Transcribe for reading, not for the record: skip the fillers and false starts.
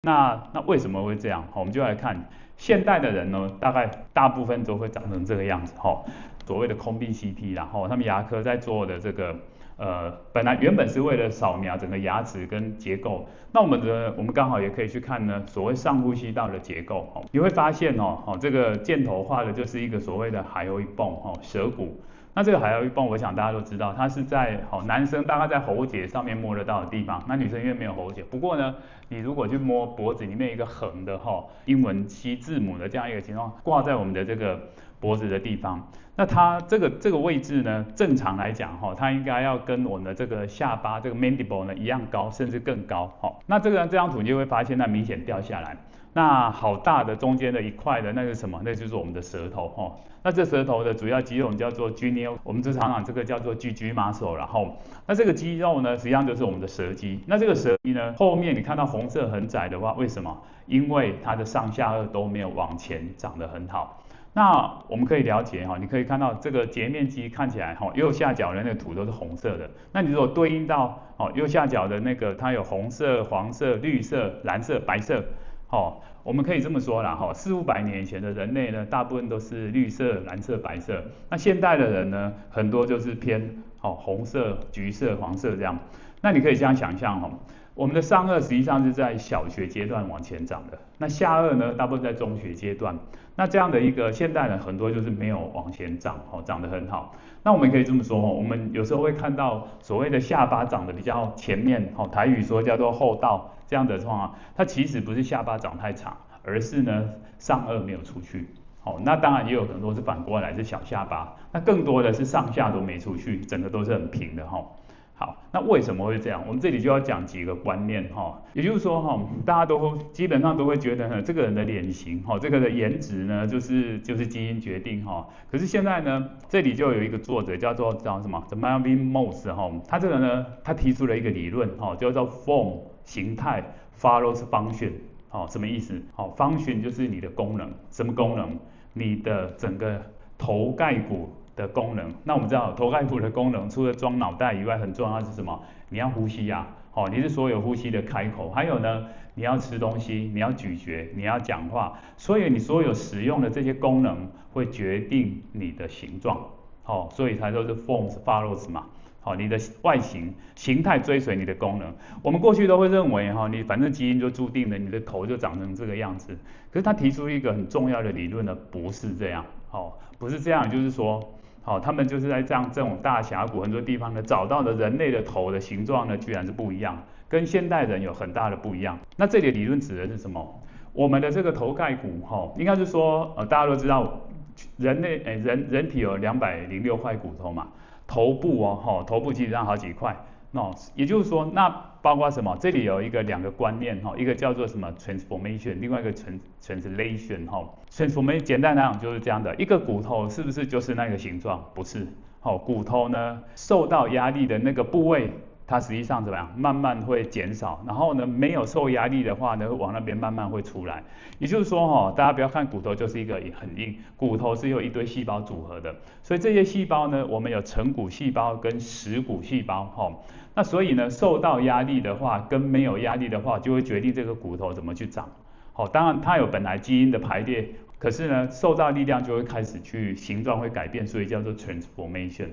那为什么会这样？我们就来看现代的人呢，大概大部分都会长成这个样子哈。所谓的空壁 CT 啦，他们牙科在做的这个本来原本是为了扫描整个牙齿跟结构，那我们刚好也可以去看呢，所谓上呼吸道的结构，你会发现这个箭头画的就是一个所谓的海颌泵舌骨。那这个海颌泵，我想大家都知道，它是在男生大概在喉结上面摸得到的地方，那女生因为没有喉结，不过呢，你如果去摸脖子里面一个横的英文C字母的这样一个情况，挂在我们的这个脖子的地方，那它这个位置呢，正常来讲它应该要跟我们的这个下巴这个 mandible 呢一样高，甚至更高那这张图你就会发现它明显掉下来。那好大的中间的一块的那是什么？那就是我们的舌头那这舌头的主要肌肉叫做 genio， 我们常常这个叫做 GG muscle， 然后那这个肌肉呢，实际上就是我们的舌肌。那这个舌肌呢，后面你看到红色很窄的话，为什么？因为它的上下颚都没有往前长得很好。那我们可以了解你可以看到这个截面肌看起来右下角的那个图都是红色的。那你如果对应到右下角的那个，它有红色、黄色、绿色、蓝色、白色。我们可以这么说啦，400-500年以前的人类呢，大部分都是绿色、蓝色、白色。那现代的人呢，很多就是偏红色、橘色、黄色这样。那你可以这样想象我们的上颚实际上是在小学阶段往前长的，那下颚呢，大部分在中学阶段。那这样的一个现代人很多就是没有往前长长得很好。那我们可以这么说我们有时候会看到所谓的下巴长得比较前面台语说叫做后倒这样的状况，它其实不是下巴长太长，而是呢上颚没有出去那当然也有很多是反过来是小下巴，那更多的是上下都没出去，整个都是很平的好，那为什么会这样？我们这里就要讲几个观念也就是说大家都基本上都会觉得呢，这个人的脸型这个的颜值呢，就是基因决定可是现在呢，这里就有一个作者叫什么 The Melvin Moss 他这个呢，他提出了一个理论叫做 Form 形态 follows function 什么意思function 就是你的功能，什么功能？你的整个头盖骨的功能。那我们知道头盖骨的功能除了装脑袋以外，很重要的是什么？你要呼吸你是所有呼吸的开口。还有呢，你要吃东西，你要咀嚼，你要讲话，所以你所有使用的这些功能会决定你的形状所以才都是 forms follows 嘛你的外形形态追随你的功能。我们过去都会认为你反正基因就注定了你的头就长成这个样子。可是他提出一个很重要的理论呢，不是这样不是这样，就是说他们就是在这种大峡谷很多地方呢找到的人类的头的形状呢，居然是不一样，跟现代人有很大的不一样。那这里的理论指的是什么？我们的这个头盖骨应该是说大家都知道人体有206块骨头嘛，头部头部基本上好几块也就是说那包括什么？这里有两个观念一个叫做什么 transformation， 另外一个 translation transformation 简单来讲就是这样的，一个骨头是不是就是那个形状？不是骨头呢受到压力的那个部位，它实际上怎么样？慢慢会减少，然后呢没有受压力的话呢，往那边慢慢会出来。也就是说大家不要看骨头就是一个很硬，骨头是由一堆细胞组合的，所以这些细胞呢，我们有成骨细胞跟实骨细胞那所以呢，受到压力的话跟没有压力的话，就会决定这个骨头怎么去长当然它有本来基因的排列，可是呢受到力量就会开始去形状会改变，所以叫做 transformation。